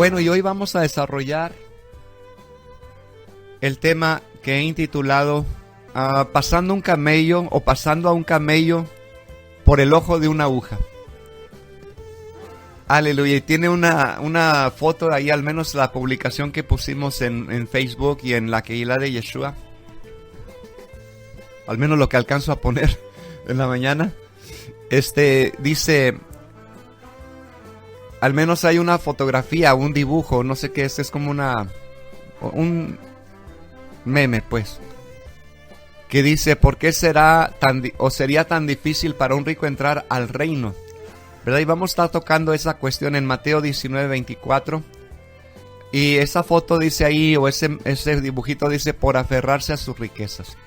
Bueno, y hoy vamos a desarrollar el tema que he intitulado pasando un camello o pasando a un camello por el ojo de una aguja. Aleluya. Y tiene una foto ahí, al menos la publicación que pusimos en Facebook y en la Kehilá de Yeshua. Al menos lo que alcanzo a poner en la mañana. Dice, al menos hay una fotografía, un dibujo, no sé qué es como un meme, pues, que dice, ¿por qué sería tan difícil para un rico entrar al reino? ¿Verdad? Y vamos a estar tocando esa cuestión en Mateo 19:24. Y esa foto dice ahí, o ese dibujito dice, por aferrarse a sus riquezas.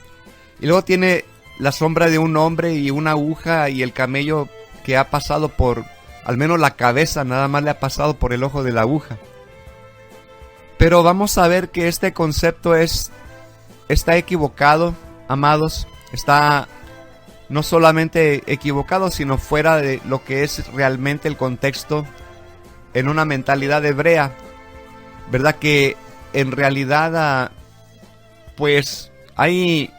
Y luego tiene la sombra de un hombre y una aguja y el camello que ha pasado por, al menos la cabeza nada más le ha pasado por el ojo de la aguja. Pero vamos a ver que este concepto está equivocado, amados. Está no solamente equivocado, sino fuera de lo que es realmente el contexto en una mentalidad hebrea. ¿Verdad? Que en realidad, pues, hay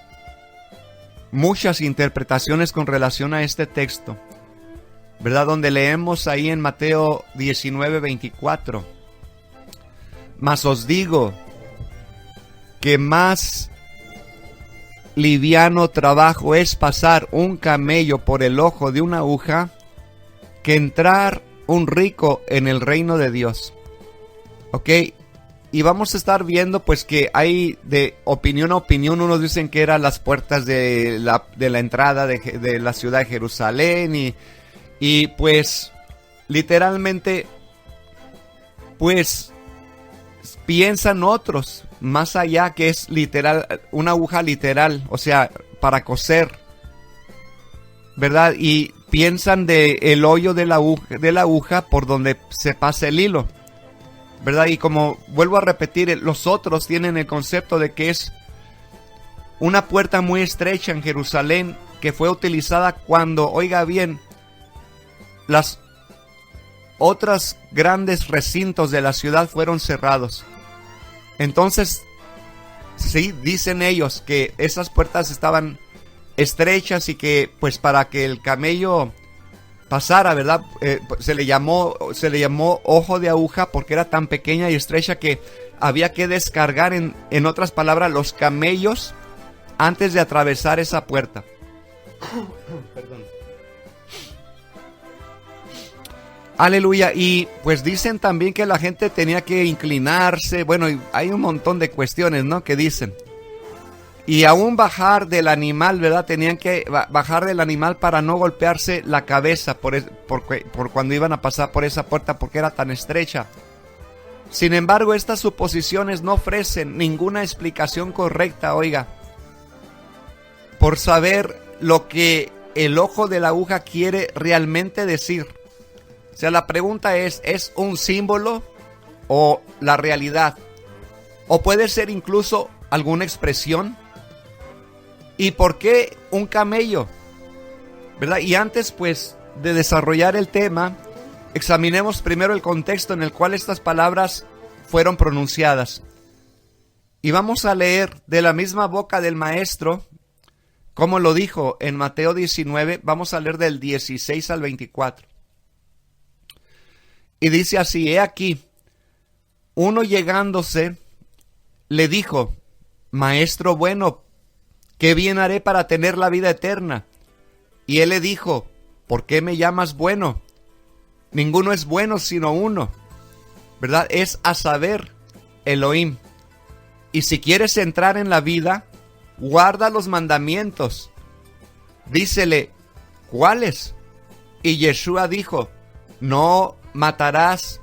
muchas interpretaciones con relación a este texto, ¿verdad? Donde leemos ahí en Mateo 19:24. Mas os digo que más liviano trabajo es pasar un camello por el ojo de una aguja que entrar un rico en el reino de Dios. ¿Ok? Y vamos a estar viendo pues que hay de opinión a opinión. Unos dicen que eran las puertas de la entrada de la ciudad de Jerusalén y pues literalmente pues piensan otros más allá que es literal, una aguja literal, o sea, para coser, ¿verdad? Y piensan de el hoyo de la aguja por donde se pasa el hilo, ¿verdad? Y como vuelvo a repetir, los otros tienen el concepto de que es una puerta muy estrecha en Jerusalén que fue utilizada cuando, oiga bien, las otras grandes recintos de la ciudad fueron cerrados. Entonces, sí, dicen ellos que esas puertas estaban estrechas y que, pues, para que el camello pasara, ¿verdad? Se le llamó ojo de aguja porque era tan pequeña y estrecha que había que descargar, en otras palabras, los camellos antes de atravesar esa puerta. Perdón. Aleluya. Y pues dicen también que la gente tenía que inclinarse. Bueno, hay un montón de cuestiones, ¿no? Que dicen. Y aún bajar del animal, ¿verdad? Tenían que bajar del animal para no golpearse la cabeza por cuando iban a pasar por esa puerta porque era tan estrecha. Sin embargo, estas suposiciones no ofrecen ninguna explicación correcta, oiga, por saber lo que el ojo de la aguja quiere realmente decir. O sea, la pregunta ¿es un símbolo o la realidad? ¿O puede ser incluso alguna expresión? ¿Y por qué un camello? ¿Verdad? Y antes, pues, de desarrollar el tema, examinemos primero el contexto en el cual estas palabras fueron pronunciadas. Y vamos a leer de la misma boca del maestro, como lo dijo en Mateo 19, vamos a leer del 16 al 24. Y dice así, he aquí, uno llegándose le dijo, Maestro bueno, ¿qué bien haré para tener la vida eterna? Y él le dijo, ¿por qué me llamas bueno? Ninguno es bueno sino uno, ¿verdad? Es a saber, Elohim. Y si quieres entrar en la vida, guarda los mandamientos. Dícele, ¿cuáles? Y Yeshua dijo, no matarás,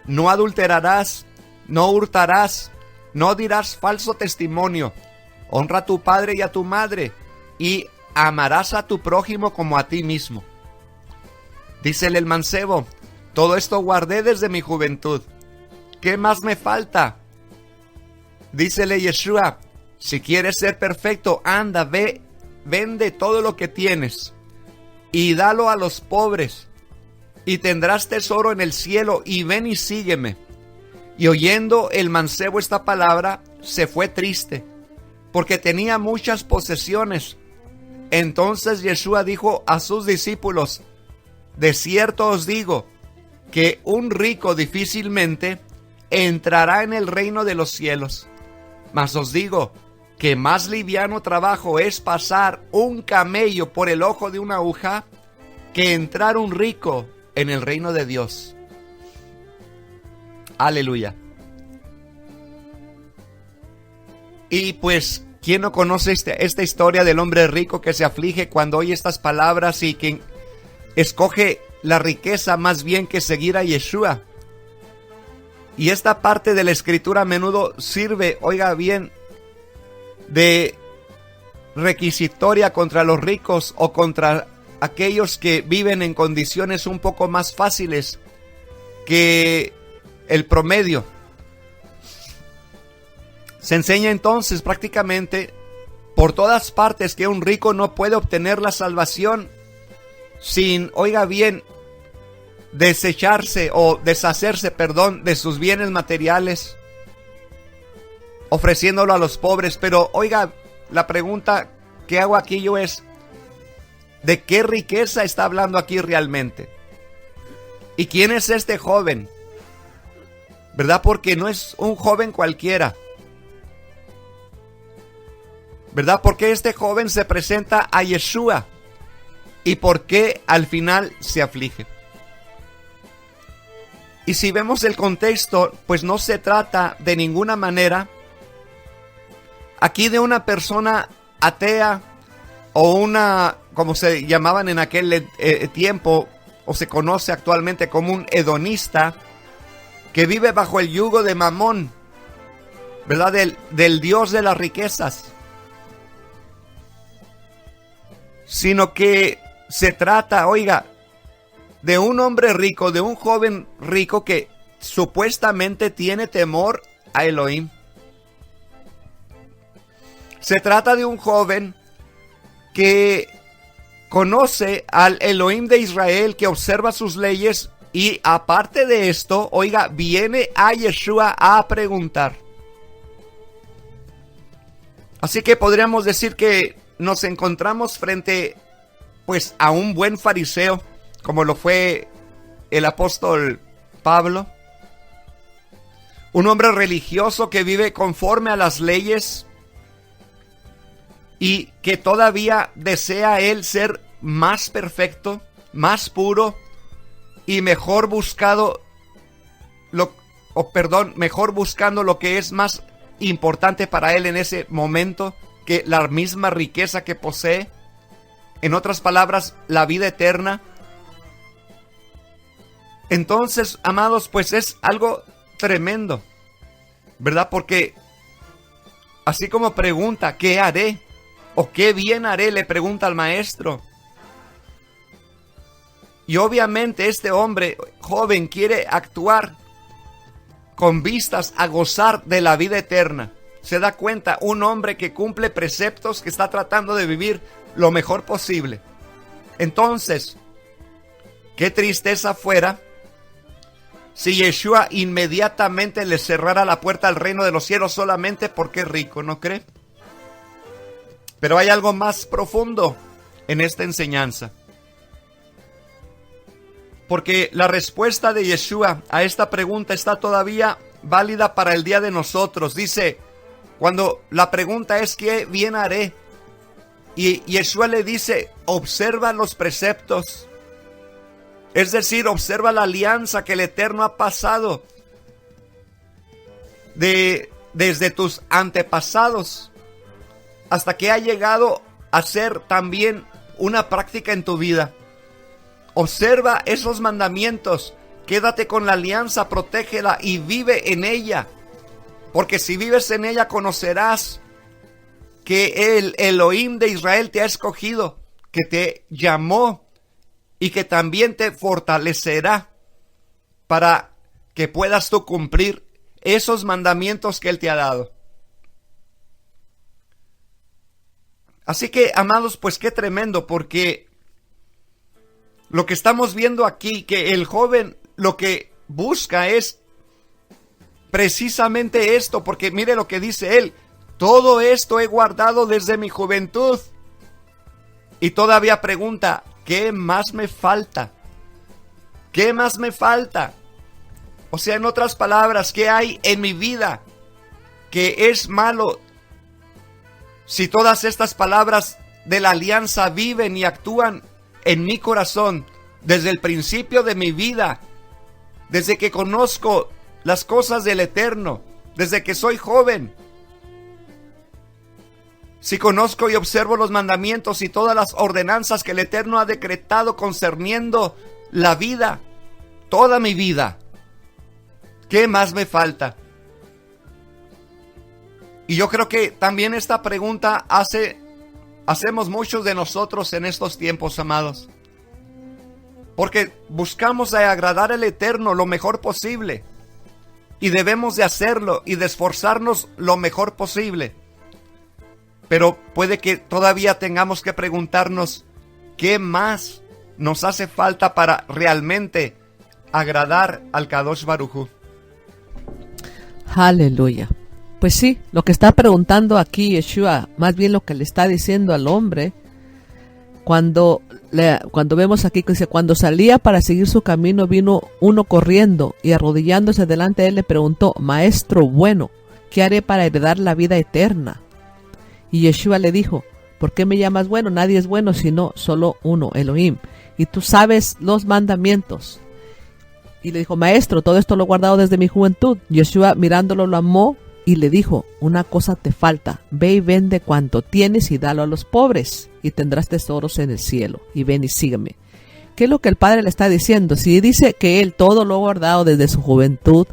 no adulterarás, no hurtarás, no dirás falso testimonio, honra a tu padre y a tu madre, y amarás a tu prójimo como a ti mismo. Dícele el mancebo, todo esto guardé desde mi juventud, ¿qué más me falta? Dícele Yeshua, si quieres ser perfecto, anda, ve, vende todo lo que tienes, y dalo a los pobres, y tendrás tesoro en el cielo, y ven y sígueme. Y oyendo el mancebo esta palabra, se fue triste, porque tenía muchas posesiones. Entonces Yeshua dijo a sus discípulos: de cierto os digo, que un rico difícilmente entrará en el reino de los cielos. Mas os digo que más liviano trabajo es pasar un camello por el ojo de una aguja que entrar un rico en el reino de Dios. Aleluya. Y pues, ¿quién no conoce esta historia del hombre rico que se aflige cuando oye estas palabras y que escoge la riqueza más bien que seguir a Yeshua? Y esta parte de la escritura a menudo sirve, oiga bien, de requisitoria contra los ricos o contra aquellos que viven en condiciones un poco más fáciles que el promedio. Se enseña entonces prácticamente por todas partes que un rico no puede obtener la salvación sin, oiga bien, deshacerse de sus bienes materiales, ofreciéndolo a los pobres. Pero oiga, la pregunta que hago aquí yo es: ¿de qué riqueza está hablando aquí realmente? ¿Y quién es este joven? ¿Verdad? Porque no es un joven cualquiera. ¿Verdad? Porque este joven se presenta a Yeshua. ¿Y por qué al final se aflige? Y si vemos el contexto, pues no se trata de ninguna manera aquí de una persona atea o una, como se llamaban en aquel tiempo, o se conoce actualmente como un hedonista, que vive bajo el yugo de Mamón, ¿verdad? Del Dios de las riquezas. Sino que se trata, oiga, de un hombre rico, de un joven rico que supuestamente tiene temor a Elohim. Se trata de un joven que conoce al Elohim de Israel, que observa sus leyes y aparte de esto, oiga, viene a Yeshua a preguntar. Así que podríamos decir que nos encontramos frente, pues, a un buen fariseo, como lo fue el apóstol Pablo. Un hombre religioso que vive conforme a las leyes y que todavía desea él ser más perfecto, más puro y mejor buscando lo que es más importante para él en ese momento que la misma riqueza que posee. En otras palabras, la vida eterna. Entonces, amados, pues es algo tremendo, ¿verdad? Porque así como pregunta, ¿qué haré? ¿O qué bien haré? Le pregunta al maestro. Y obviamente este hombre joven quiere actuar con vistas a gozar de la vida eterna. Se da cuenta, un hombre que cumple preceptos, que está tratando de vivir lo mejor posible. Entonces, qué tristeza fuera si Yeshua inmediatamente le cerrara la puerta al reino de los cielos solamente porque es rico, ¿no cree? Pero hay algo más profundo en esta enseñanza. Porque la respuesta de Yeshua a esta pregunta está todavía válida para el día de nosotros. Dice, cuando la pregunta es ¿qué bien haré? Y Yeshua le dice, observa los preceptos. Es decir, observa la alianza que el Eterno ha pasado desde tus antepasados hasta que ha llegado a ser también una práctica en tu vida. Observa esos mandamientos, quédate con la alianza, protégela y vive en ella. Porque si vives en ella conocerás que el Elohim de Israel te ha escogido, que te llamó y que también te fortalecerá para que puedas tú cumplir esos mandamientos que Él te ha dado. Así que, amados, pues qué tremendo, porque lo que estamos viendo aquí, que el joven lo que busca es precisamente esto, porque mire lo que dice él: todo esto he guardado desde mi juventud. Y todavía pregunta: ¿qué más me falta? ¿Qué más me falta? O sea, en otras palabras, ¿qué hay en mi vida que es malo? Si todas estas palabras de la alianza viven y actúan en mi corazón desde el principio de mi vida, desde que conozco las cosas del Eterno, desde que soy joven, si conozco y observo los mandamientos y todas las ordenanzas que el Eterno ha decretado concerniendo la vida, toda mi vida, ¿qué más me falta? Y yo creo que también esta pregunta hacemos muchos de nosotros en estos tiempos, amados. Porque buscamos agradar al Eterno lo mejor posible. Y debemos de hacerlo y de esforzarnos lo mejor posible. Pero puede que todavía tengamos que preguntarnos: ¿qué más nos hace falta para realmente agradar al Kadosh Baruj Hu? Aleluya. Pues sí, lo que está preguntando aquí Yeshua, más bien lo que le está diciendo al hombre, cuando vemos aquí que dice: cuando salía para seguir su camino, vino uno corriendo y arrodillándose delante de él le preguntó: Maestro bueno, ¿qué haré para heredar la vida eterna? Y Yeshua le dijo: ¿por qué me llamas bueno? Nadie es bueno sino solo uno, Elohim, y tú sabes los mandamientos. Y le dijo: Maestro, todo esto lo he guardado desde mi juventud. Yeshua, mirándolo, lo amó y le dijo: una cosa te falta, ve y vende cuanto tienes y dalo a los pobres, y tendrás tesoros en el cielo, y ven y sígueme. ¿Qué es lo que el Padre le está diciendo? Si dice que él todo lo ha guardado desde su juventud,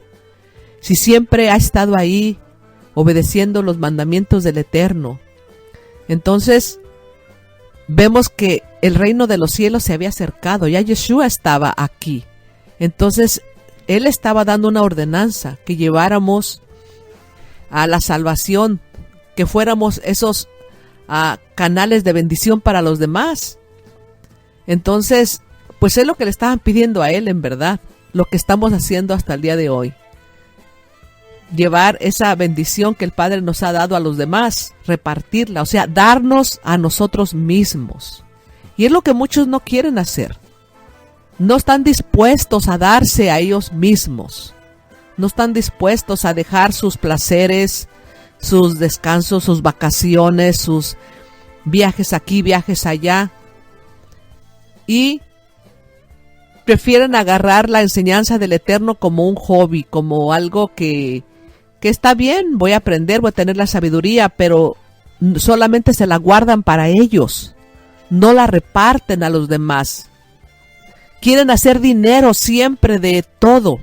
si siempre ha estado ahí obedeciendo los mandamientos del Eterno, entonces vemos que el reino de los cielos se había acercado, ya Yeshua estaba aquí. Entonces él estaba dando una ordenanza, que lleváramos a la salvación, que fuéramos esos canales de bendición para los demás. Entonces, pues es lo que le estaban pidiendo a él, en verdad, lo que estamos haciendo hasta el día de hoy. Llevar esa bendición que el Padre nos ha dado a los demás, repartirla, o sea, darnos a nosotros mismos. Y es lo que muchos no quieren hacer. No están dispuestos a darse a ellos mismos. No están dispuestos a dejar sus placeres, sus descansos, sus vacaciones, sus viajes aquí, viajes allá. Y prefieren agarrar la enseñanza del Eterno como un hobby, como algo que está bien, voy a aprender, voy a tener la sabiduría, pero solamente se la guardan para ellos. No la reparten a los demás. Quieren hacer dinero siempre de todo.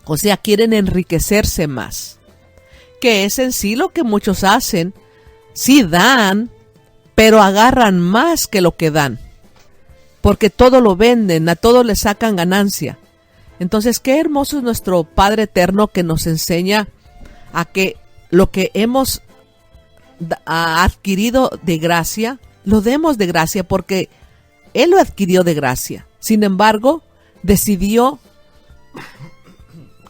O sea, quieren enriquecerse más. Que es en sí lo que muchos hacen. Sí dan, pero agarran más que lo que dan. Porque todo lo venden, a todo le sacan ganancia. Entonces, qué hermoso es nuestro Padre Eterno, que nos enseña a que lo que hemos adquirido de gracia, lo demos de gracia, porque Él lo adquirió de gracia. Sin embargo, decidió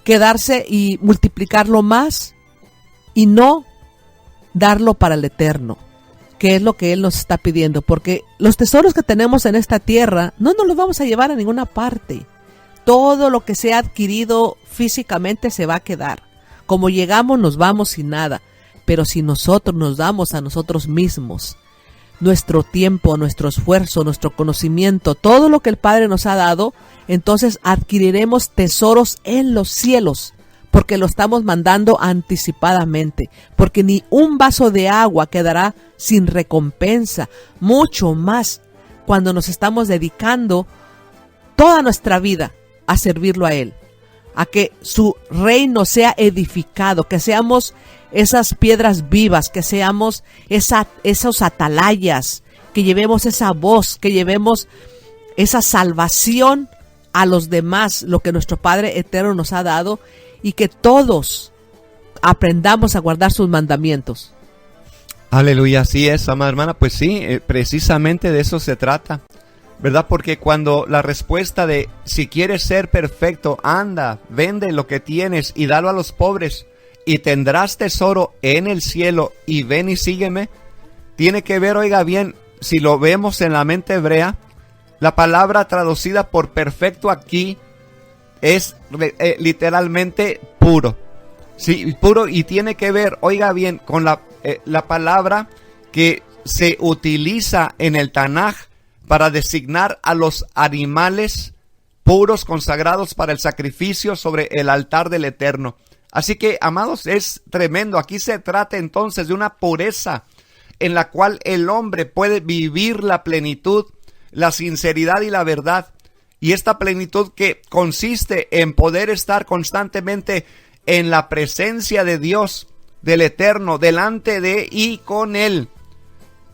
quedarse y multiplicarlo más y no darlo para el Eterno, que es lo que Él nos está pidiendo, porque los tesoros que tenemos en esta tierra no nos los vamos a llevar a ninguna parte. Todo lo que se ha adquirido físicamente se va a quedar. Como llegamos, nos vamos sin nada. Pero si nosotros nos damos a nosotros mismos nuestro tiempo, nuestro esfuerzo, nuestro conocimiento, todo lo que el Padre nos ha dado, entonces adquiriremos tesoros en los cielos, porque lo estamos mandando anticipadamente, porque ni un vaso de agua quedará sin recompensa, mucho más cuando nos estamos dedicando toda nuestra vida a servirlo a Él, a que su reino sea edificado, que seamos esas piedras vivas, que seamos esos atalayas, que llevemos esa voz, que llevemos esa salvación a los demás, lo que nuestro Padre Eterno nos ha dado, y que todos aprendamos a guardar sus mandamientos. Aleluya, así es, amada hermana. Pues sí, precisamente de eso se trata, ¿verdad? Porque cuando la respuesta de si quieres ser perfecto, anda, vende lo que tienes y dalo a los pobres y tendrás tesoro en el cielo y ven y sígueme, tiene que ver, oiga bien, si lo vemos en la mente hebrea, la palabra traducida por perfecto aquí es literalmente puro. Sí, puro, y tiene que ver, oiga bien, con la palabra que se utiliza en el Tanaj para designar a los animales puros consagrados para el sacrificio sobre el altar del Eterno. Así que, amados, es tremendo. Aquí se trata entonces de una pureza en la cual el hombre puede vivir la plenitud, la sinceridad y la verdad. Y esta plenitud que consiste en poder estar constantemente en la presencia de Dios, del Eterno, delante de y con Él.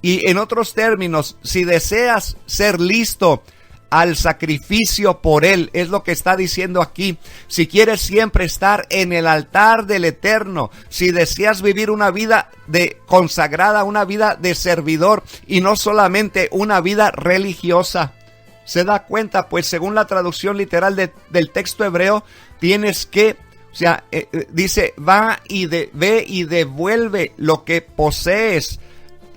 Y en otros términos, si deseas ser listo al sacrificio por Él, es lo que está diciendo aquí. Si quieres siempre estar en el altar del Eterno, si deseas vivir una vida de consagrada, una vida de servidor y no solamente una vida religiosa. Se da cuenta, pues según la traducción literal del texto hebreo, tienes que, dice, ve y devuelve lo que posees.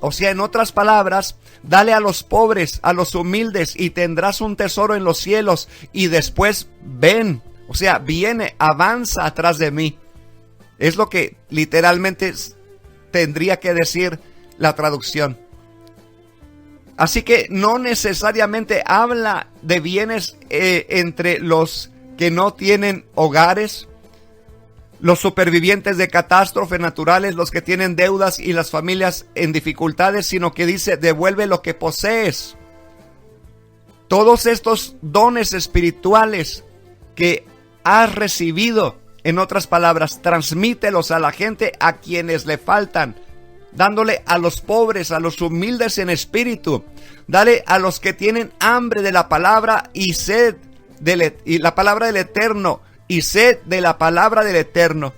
O sea, en otras palabras, dale a los pobres, a los humildes, y tendrás un tesoro en los cielos. Y después ven, o sea, viene, avanza atrás de mí. Es lo que literalmente tendría que decir la traducción. Así que no necesariamente habla de bienes entre los que no tienen hogares, los supervivientes de catástrofes naturales, los que tienen deudas y las familias en dificultades, sino que dice, devuelve lo que posees. Todos estos dones espirituales que has recibido, en otras palabras, transmítelos a la gente a quienes le faltan, dándole a los pobres, a los humildes en espíritu. Dale a los que tienen hambre de la palabra y sed y la palabra del Eterno, y sed de la palabra del Eterno,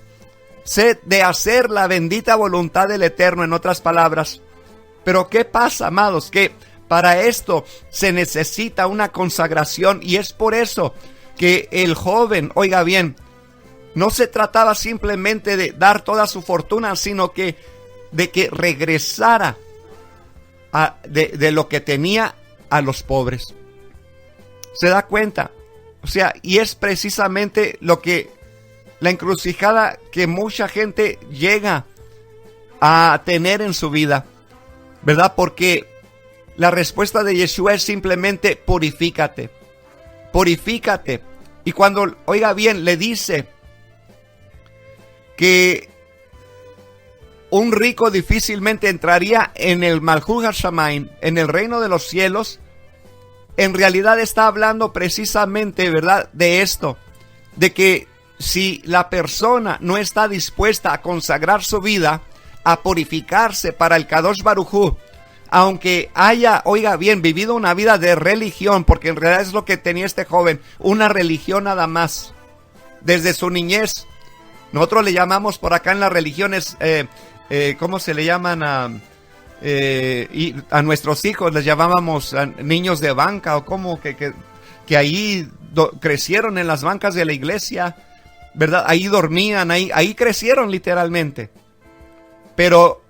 sed de hacer la bendita voluntad del Eterno, en otras palabras. Pero ¿qué pasa, amados? Que para esto se necesita una consagración, y es por eso que el joven, oiga bien, no se trataba simplemente de dar toda su fortuna, sino que de que regresara de lo que tenía a los pobres. ¿Se da cuenta? O sea, y es precisamente lo que la encrucijada que mucha gente llega a tener en su vida, ¿verdad? Porque la respuesta de Yeshua es simplemente purifícate, purifícate. Y cuando, oiga bien, le dice que un rico difícilmente entraría en el Malhut HaShamayim, en el reino de los cielos, en realidad está hablando precisamente, ¿verdad?, de esto, de que si la persona no está dispuesta a consagrar su vida, a purificarse para el Kadosh Baruj Hu, aunque haya, oiga bien, vivido una vida de religión, porque en realidad es lo que tenía este joven, una religión nada más, desde su niñez. Nosotros le llamamos por acá en las religiones, ¿cómo se le llaman y a nuestros hijos? Les llamábamos niños de banca, o como que ahí crecieron en las bancas de la iglesia, ¿verdad? Ahí dormían, ahí crecieron literalmente. Pero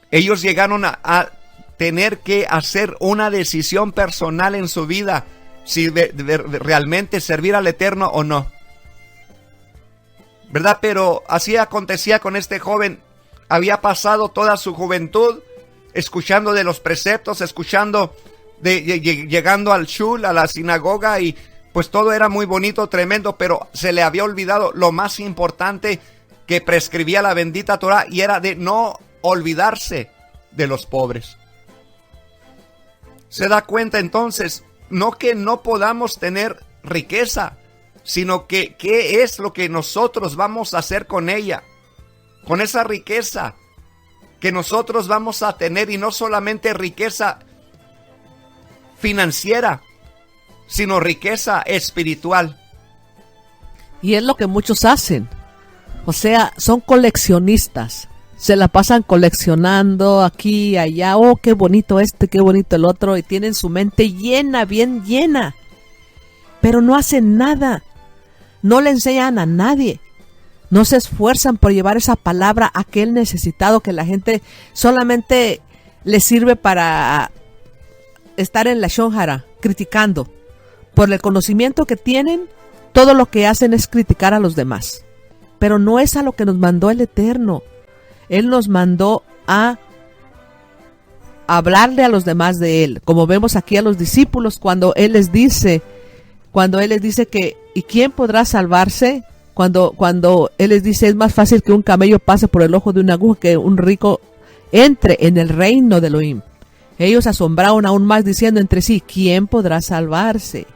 ellos llegaron a tener que hacer una decisión personal en su vida, si realmente servir al Eterno o no, ¿verdad? Pero así acontecía con este joven. Había pasado toda su juventud escuchando de los preceptos, escuchando, llegando al shul, a la sinagoga, y pues todo era muy bonito, tremendo, pero se le había olvidado lo más importante que prescribía la bendita Torah, y era de no olvidarse de los pobres. Se da cuenta entonces, no que no podamos tener riqueza, sino que qué es lo que nosotros vamos a hacer con ella, con esa riqueza que nosotros vamos a tener, y no solamente riqueza financiera, sino riqueza espiritual. Y es lo que muchos hacen. O sea, son coleccionistas. se la pasan coleccionando aquí y allá. Oh, qué bonito este, qué bonito el otro. Y tienen su mente llena, bien llena. Pero no hacen nada. No le enseñan a nadie. No se esfuerzan por llevar esa palabra a aquel necesitado que la gente solamente le sirve para estar en la shonjara, criticando. Por el conocimiento que tienen, todo lo que hacen es criticar a los demás. Pero no es a lo que nos mandó el Eterno. Él nos mandó a hablarle a los demás de Él. Como vemos aquí a los discípulos cuando Él les dice que, ¿y quién podrá salvarse? Cuando Él les dice, es más fácil que un camello pase por el ojo de una aguja que un rico entre en el reino de Elohim. Ellos asombraron aún más diciendo entre sí, ¿quién podrá salvarse?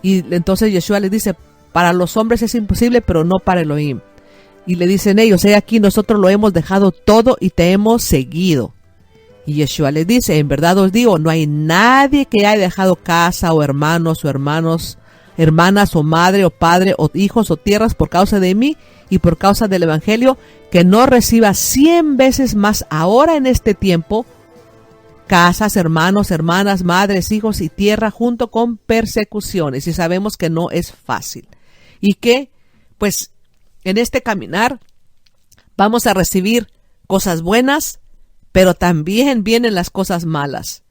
Y entonces Yeshua les dice, para los hombres es imposible, pero no para Elohim. Y le dicen ellos, he aquí nosotros lo hemos dejado todo y te hemos seguido. Y Yeshua les dice, en verdad os digo, no hay nadie que haya dejado casa o hermanos, hermanas o madre o padre o hijos o tierras por causa de mí y por causa del evangelio, que no reciba 100 veces más ahora en este tiempo, casas, hermanos, hermanas, madres, hijos y tierra junto con persecuciones. Y sabemos que no es fácil. Y que, pues, en este caminar vamos a recibir cosas buenas, pero también vienen las cosas malas.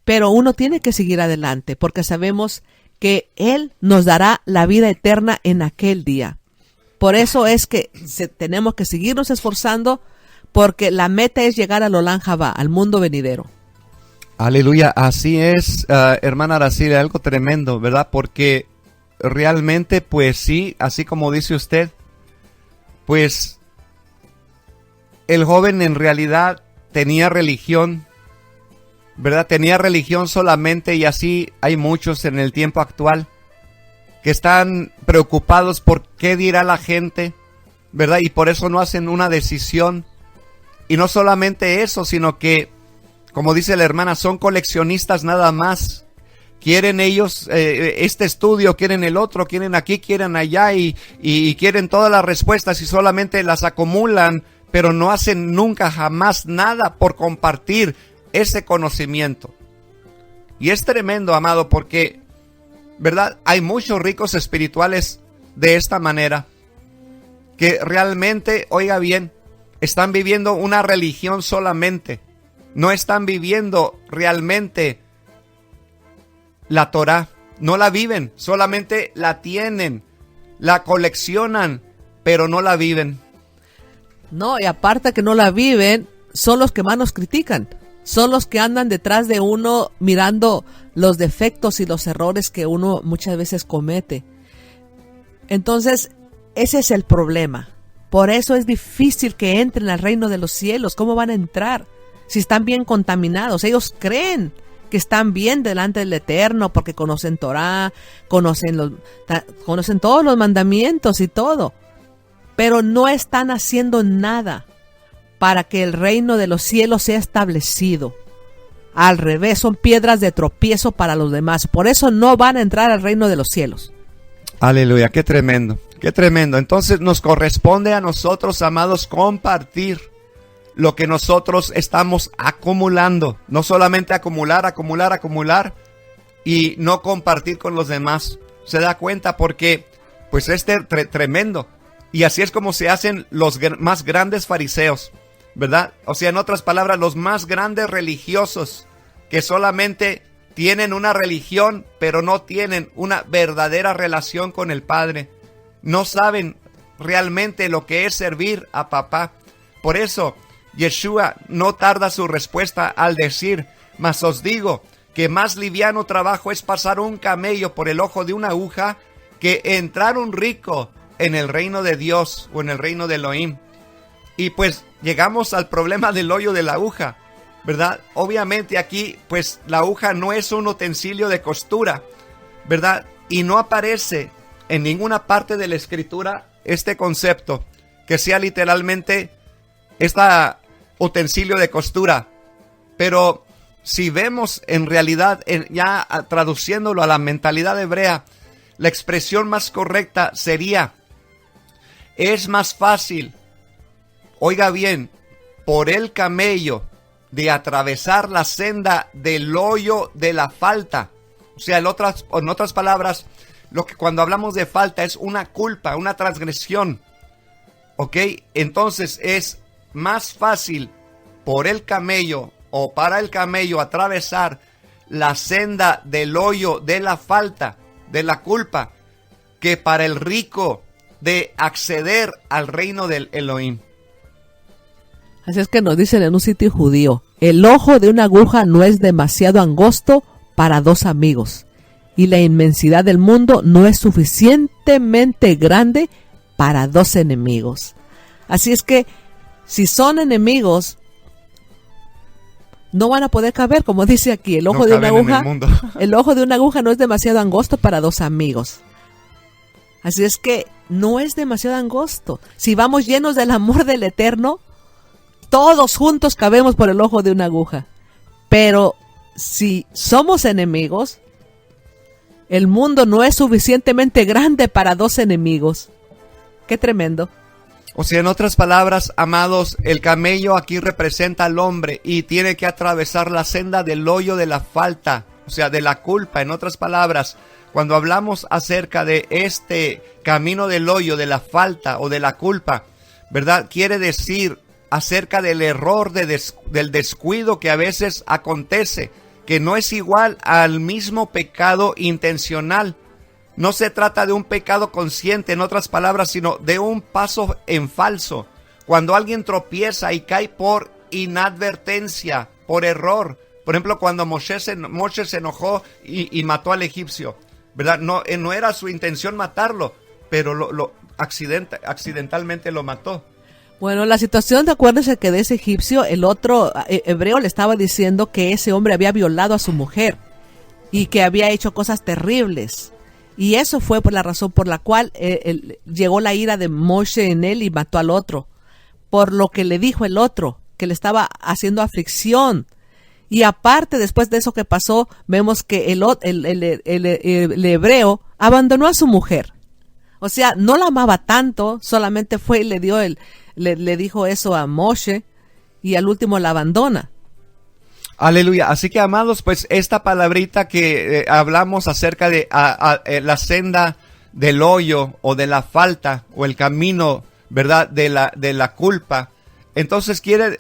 Pero uno tiene que seguir adelante porque sabemos que Él nos dará la vida eterna en aquel día. Por eso es que tenemos que seguirnos esforzando porque la meta es llegar al Olam Jabá, al mundo venidero. Aleluya, así es, hermana Araceli, algo tremendo, ¿verdad? Porque realmente, pues sí, así como dice usted, pues el joven en realidad tenía religión, ¿verdad? Tenía religión solamente, y así hay muchos en el tiempo actual que están preocupados por qué dirá la gente, ¿verdad? Y por eso no hacen una decisión. Y no solamente eso, sino que, como dice la hermana, son coleccionistas nada más. Quieren ellos este estudio, quieren el otro, quieren aquí, quieren allá y quieren todas las respuestas y solamente las acumulan, pero no hacen nunca jamás nada por compartir ese conocimiento. Y es tremendo, amado, porque, ¿verdad? Hay muchos ricos espirituales de esta manera que realmente, oiga bien, están viviendo una religión solamente. No están viviendo realmente la Torah. No la viven, solamente la tienen, la coleccionan, pero no la viven. No, y aparte que no la viven, son los que más nos critican. Son los que andan detrás de uno mirando los defectos y los errores que uno muchas veces comete. Entonces, ese es el problema. Por eso es difícil que entren al reino de los cielos. ¿Cómo van a entrar si están bien contaminados? Ellos creen que están bien delante del Eterno porque conocen Torah, conocen todos los mandamientos y todo. Pero no están haciendo nada para que el reino de los cielos sea establecido. Al revés, son piedras de tropiezo para los demás. Por eso no van a entrar al reino de los cielos. Aleluya, qué tremendo, qué tremendo. Entonces nos corresponde a nosotros, amados, compartir lo que nosotros estamos acumulando. No solamente acumular y no compartir con los demás. ¿Se da cuenta? Porque pues es tremendo. Y así es como se hacen los más grandes fariseos, ¿verdad? O sea, en otras palabras, los más grandes religiosos que solamente tienen una religión, pero no tienen una verdadera relación con el Padre. No saben realmente lo que es servir a papá. Por eso, Yeshua no tarda su respuesta al decir, mas os digo que más liviano trabajo es pasar un camello por el ojo de una aguja que entrar un rico en el reino de Dios o en el reino de Elohim. Y pues llegamos al problema del hoyo de la aguja, ¿verdad? Obviamente aquí pues la aguja no es un utensilio de costura, ¿verdad? Y no aparece en ninguna parte de la escritura este concepto que sea literalmente este utensilio de costura. Pero si vemos en realidad, ya traduciéndolo a la mentalidad hebrea, la expresión más correcta sería: es más fácil oiga bien, por el camello de atravesar la senda del hoyo de la falta. O sea, en otras palabras, lo que cuando hablamos de falta es una culpa, una transgresión. ¿Ok? Entonces es más fácil por el camello o para el camello atravesar la senda del hoyo de la falta, de la culpa, que para el rico de acceder al reino del Elohim. Así es que nos dicen en un sitio judío: el ojo de una aguja no es demasiado angosto para dos amigos, y la inmensidad del mundo no es suficientemente grande para dos enemigos. Así es que si son enemigos, no van a poder caber, como dice aquí, el ojo de una aguja. El ojo de una aguja no es demasiado angosto para dos amigos. Así es que no es demasiado angosto. Si vamos llenos del amor del Eterno, todos juntos cabemos por el ojo de una aguja. Pero si somos enemigos, el mundo no es suficientemente grande para dos enemigos. Qué tremendo. O sea, en otras palabras, amados, el camello aquí representa al hombre y tiene que atravesar la senda del hoyo de la falta, o sea, de la culpa. En otras palabras, cuando hablamos acerca de este camino del hoyo, de la falta o de la culpa, ¿verdad? Quiere decir acerca del error, del descuido que a veces acontece, que no es igual al mismo pecado intencional. No se trata de un pecado consciente, en otras palabras, sino de un paso en falso. Cuando alguien tropieza y cae por inadvertencia, por error. Por ejemplo, cuando Moshe se enojó y mató al egipcio, ¿verdad? No era su intención matarlo, pero accidentalmente lo mató. Bueno, la situación, acuérdense que de ese egipcio, el otro hebreo le estaba diciendo que ese hombre había violado a su mujer y que había hecho cosas terribles. Y eso fue por la razón por la cual llegó la ira de Moshe en él y mató al otro. Por lo que le dijo el otro, que le estaba haciendo aflicción. Y aparte, después de eso que pasó, vemos que el hebreo abandonó a su mujer. O sea, no la amaba tanto, solamente fue y le dijo eso a Moshe y al último la abandona. Aleluya. Así que, amados, pues esta palabrita que hablamos acerca de la senda del hoyo o de la falta o el camino, ¿verdad? De la culpa. Entonces quiere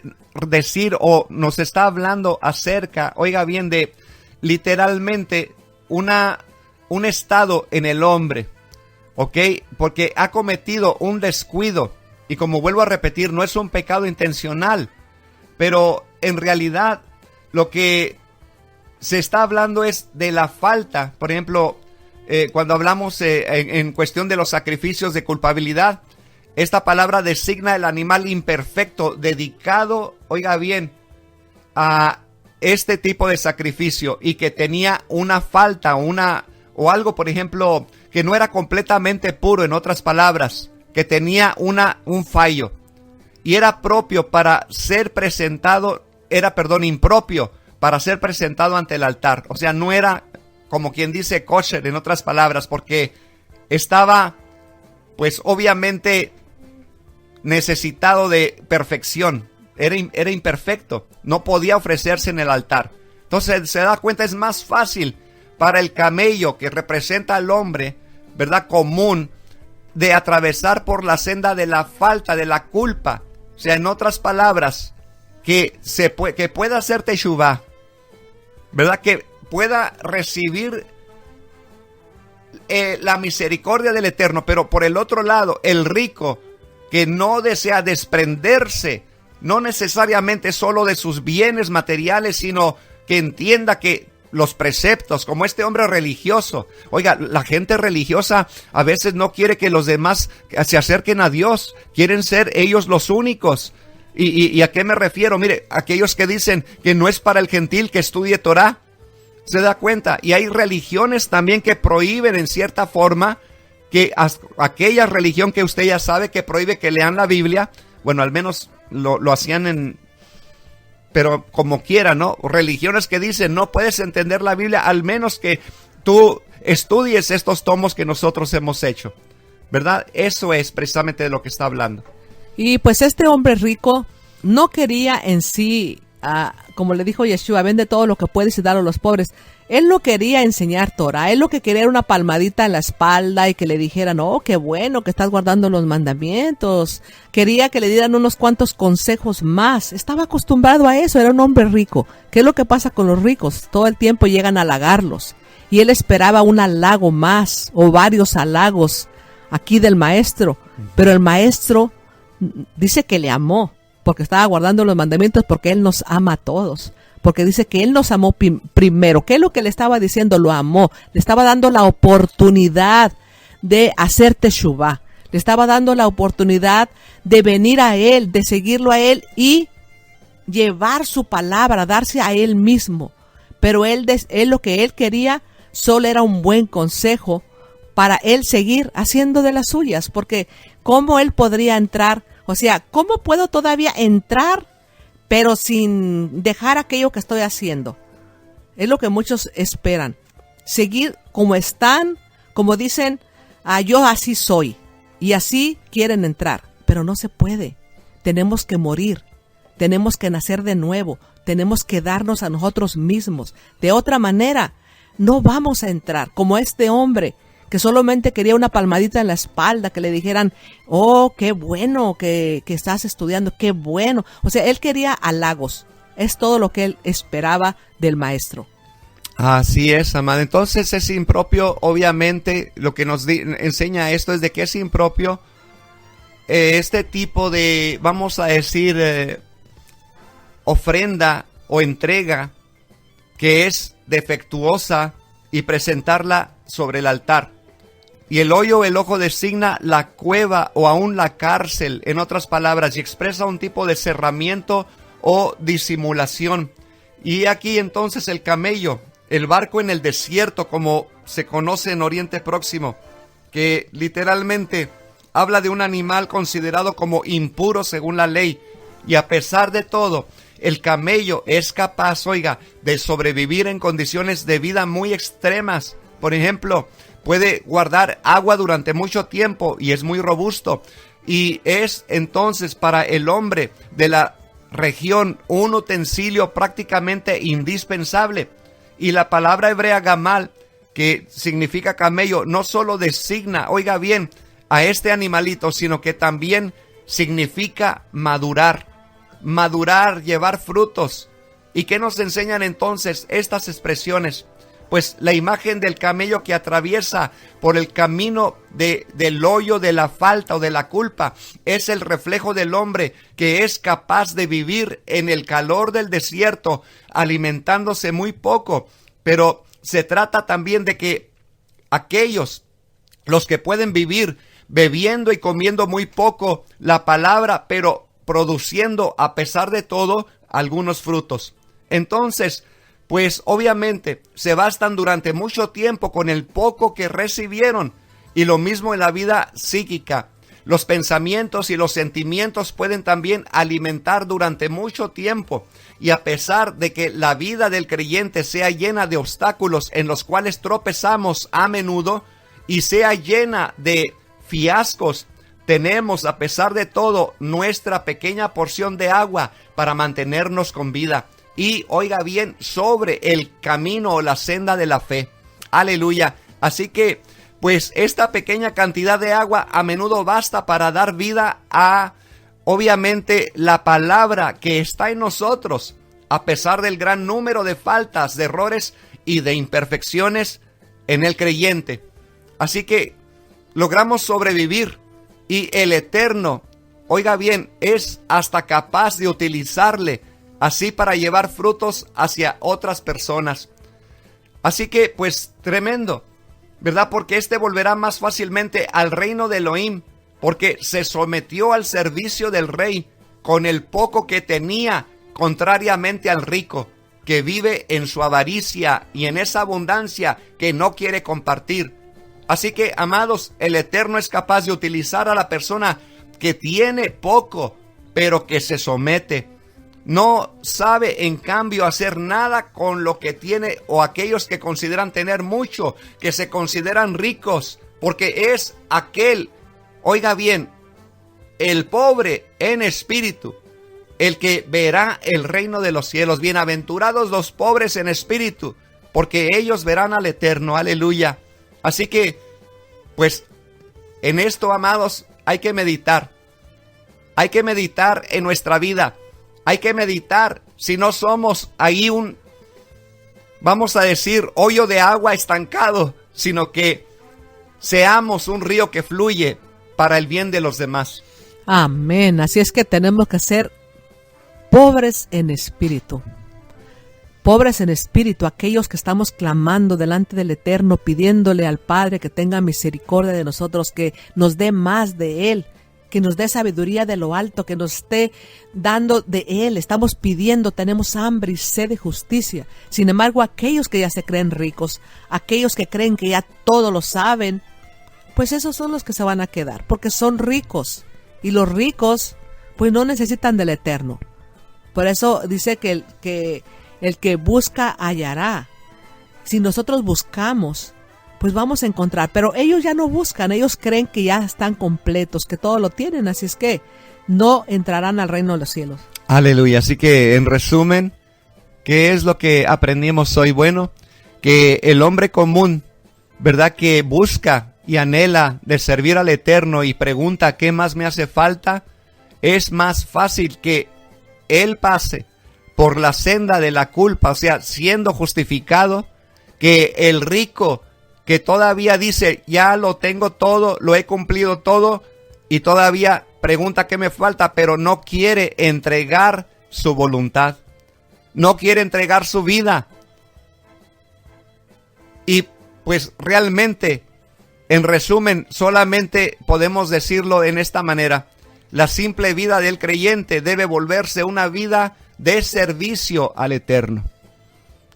decir o nos está hablando acerca, oiga bien, de literalmente un estado en el hombre, ¿ok? Porque ha cometido un descuido y, como vuelvo a repetir, no es un pecado intencional, pero en realidad lo que se está hablando es de la falta. Por ejemplo, cuando hablamos en cuestión de los sacrificios de culpabilidad, esta palabra designa el animal imperfecto dedicado, oiga bien, a este tipo de sacrificio y que tenía una falta o algo, por ejemplo, que no era completamente puro, en otras palabras, que tenía un fallo y era propio para ser presentado. Impropio para ser presentado ante el altar. O sea, no era, como quien dice, kosher, en otras palabras, porque estaba, pues obviamente, necesitado de perfección. Era imperfecto, no podía ofrecerse en el altar. Entonces, se da cuenta, es más fácil para el camello, que representa al hombre, ¿verdad?, común, de atravesar por la senda de la falta, de la culpa. O sea, en otras palabras, que pueda hacer teshuvá, ¿verdad? Que pueda recibir la misericordia del Eterno. Pero por el otro lado, el rico que no desea desprenderse, no necesariamente solo de sus bienes materiales, sino que entienda que los preceptos, como este hombre religioso. Oiga, la gente religiosa a veces no quiere que los demás se acerquen a Dios, quieren ser ellos los únicos. ¿Y a qué me refiero? Mire, aquellos que dicen que no es para el gentil que estudie Torah, se da cuenta. Y hay religiones también que prohíben en cierta forma, que aquella religión que usted ya sabe que prohíbe que lean la Biblia, bueno, al menos lo hacían pero como quiera, ¿no? Religiones que dicen no puedes entender la Biblia al menos que tú estudies estos tomos que nosotros hemos hecho, ¿verdad? Eso es precisamente de lo que está hablando. Y pues este hombre rico no quería en sí, como le dijo Yeshua, vende todo lo que puedes y dalo a los pobres. Él no quería enseñar Torah, él lo que quería era una palmadita en la espalda y que le dijeran, oh, qué bueno que estás guardando los mandamientos. Quería que le dieran unos cuantos consejos más. Estaba acostumbrado a eso, era un hombre rico. ¿Qué es lo que pasa con los ricos? Todo el tiempo llegan a halagarlos. Y él esperaba un halago más o varios halagos aquí del maestro. Pero el maestro dice que le amó porque estaba guardando los mandamientos, porque él nos ama a todos. Porque dice que él nos amó primero. ¿Qué es lo que le estaba diciendo? Lo amó. Le estaba dando la oportunidad de hacer teshuvá. Le estaba dando la oportunidad de venir a él, de seguirlo a él y llevar su palabra, darse a él mismo. Pero él lo que él quería solo era un buen consejo para él seguir haciendo de las suyas. Porque ¿cómo él podría entrar? O sea, ¿cómo puedo todavía entrar pero sin dejar aquello que estoy haciendo? Es lo que muchos esperan. Seguir como están, como dicen, yo así soy. Y así quieren entrar. Pero no se puede. Tenemos que morir. Tenemos que nacer de nuevo. Tenemos que darnos a nosotros mismos. De otra manera, no vamos a entrar. Como este hombre que solamente quería una palmadita en la espalda, que le dijeran, oh, qué bueno que estás estudiando, qué bueno. O sea, él quería halagos. Es todo lo que él esperaba del maestro. Así es, amado. Entonces es impropio, obviamente, lo que nos enseña esto es de que es impropio este tipo de, vamos a decir, ofrenda o entrega que es defectuosa y presentarla sobre el altar. Y el hoyo, el ojo, designa la cueva o aún la cárcel, en otras palabras, y expresa un tipo de cerramiento o disimulación. Y aquí entonces el camello, el barco en el desierto, como se conoce en Oriente Próximo, que literalmente habla de un animal considerado como impuro según la ley. Y a pesar de todo, el camello es capaz, oiga, de sobrevivir en condiciones de vida muy extremas. Por ejemplo, puede guardar agua durante mucho tiempo y es muy robusto. Y es entonces para el hombre de la región un utensilio prácticamente indispensable. Y la palabra hebrea gamal, que significa camello, no solo designa, oiga bien, a este animalito, sino que también significa madurar. Madurar, llevar frutos. ¿Y qué nos enseñan entonces estas expresiones? Pues la imagen del camello que atraviesa por el camino del hoyo de la falta o de la culpa es el reflejo del hombre que es capaz de vivir en el calor del desierto, alimentándose muy poco. Pero se trata también de que aquellos, los que pueden vivir bebiendo y comiendo muy poco la palabra, pero produciendo a pesar de todo algunos frutos. Entonces, pues obviamente se bastan durante mucho tiempo con el poco que recibieron. Y lo mismo en la vida psíquica. Los pensamientos y los sentimientos pueden también alimentar durante mucho tiempo. Y a pesar de que la vida del creyente sea llena de obstáculos en los cuales tropezamos a menudo y sea llena de fiascos, tenemos a pesar de todo nuestra pequeña porción de agua para mantenernos con vida. Y oiga bien, sobre el camino o la senda de la fe. Aleluya. Así que, pues esta pequeña cantidad de agua a menudo basta para dar vida a, obviamente, la palabra que está en nosotros. A pesar del gran número de faltas, de errores y de imperfecciones en el creyente. Así que logramos sobrevivir. Y el Eterno, oiga bien, es hasta capaz de utilizarle así para llevar frutos hacia otras personas. Así que, pues, tremendo, ¿verdad? Porque este volverá más fácilmente al reino de Elohim, porque se sometió al servicio del rey con el poco que tenía, contrariamente al rico, que vive en su avaricia y en esa abundancia que no quiere compartir. Así que, amados, el Eterno es capaz de utilizar a la persona que tiene poco, pero que se somete. No sabe, en cambio, hacer nada con lo que tiene, o aquellos que consideran tener mucho, que se consideran ricos, porque es aquel, oiga bien, el pobre en espíritu, el que verá el reino de los cielos. Bienaventurados los pobres en espíritu, porque ellos verán al Eterno. Aleluya. Así que, pues, en esto, amados, hay que meditar. Hay que meditar en nuestra vida. Hay que meditar si no somos ahí vamos a decir, hoyo de agua estancado, sino que seamos un río que fluye para el bien de los demás. Amén. Así es que tenemos que ser pobres en espíritu. Pobres en espíritu, aquellos que estamos clamando delante del Eterno, pidiéndole al Padre que tenga misericordia de nosotros, que nos dé más de Él, que nos dé sabiduría de lo alto, que nos esté dando de Él. Estamos pidiendo, tenemos hambre y sed de justicia. Sin embargo, aquellos que ya se creen ricos, aquellos que creen que ya todo lo saben, pues esos son los que se van a quedar, porque son ricos. Y los ricos, pues no necesitan del Eterno. Por eso dice que el que busca hallará. Si nosotros buscamos, pues vamos a encontrar. Pero ellos ya no buscan, ellos creen que ya están completos, que todo lo tienen. Así es que no entrarán al reino de los cielos. Aleluya. Así que, en resumen, ¿qué es lo que aprendimos hoy? Bueno, que el hombre común, ¿verdad?, que busca y anhela de servir al Eterno y pregunta ¿qué más me hace falta? Es más fácil que él pase por la senda de la culpa, o sea, siendo justificado, que el rico que todavía dice, ya lo tengo todo, lo he cumplido todo, y todavía pregunta qué me falta, pero no quiere entregar su voluntad, no quiere entregar su vida. Y pues realmente, en resumen, solamente podemos decirlo en esta manera: la simple vida del creyente debe volverse una vida de servicio al Eterno.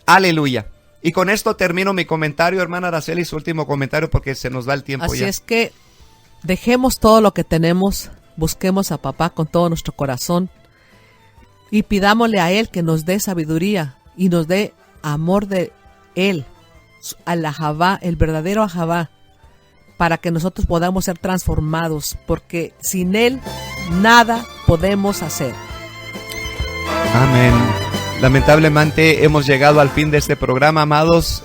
Aleluya. Y con esto termino mi comentario, hermana Araceli, su último comentario, porque se nos va el tiempo. Así ya. es que dejemos todo lo que tenemos, busquemos a papá con todo nuestro corazón y pidámosle a Él que nos dé sabiduría y nos dé amor de Él, al Ahavá, el verdadero Ahavá, para que nosotros podamos ser transformados, porque sin Él nada podemos hacer. Amén. Lamentablemente hemos llegado al fin de este programa, amados.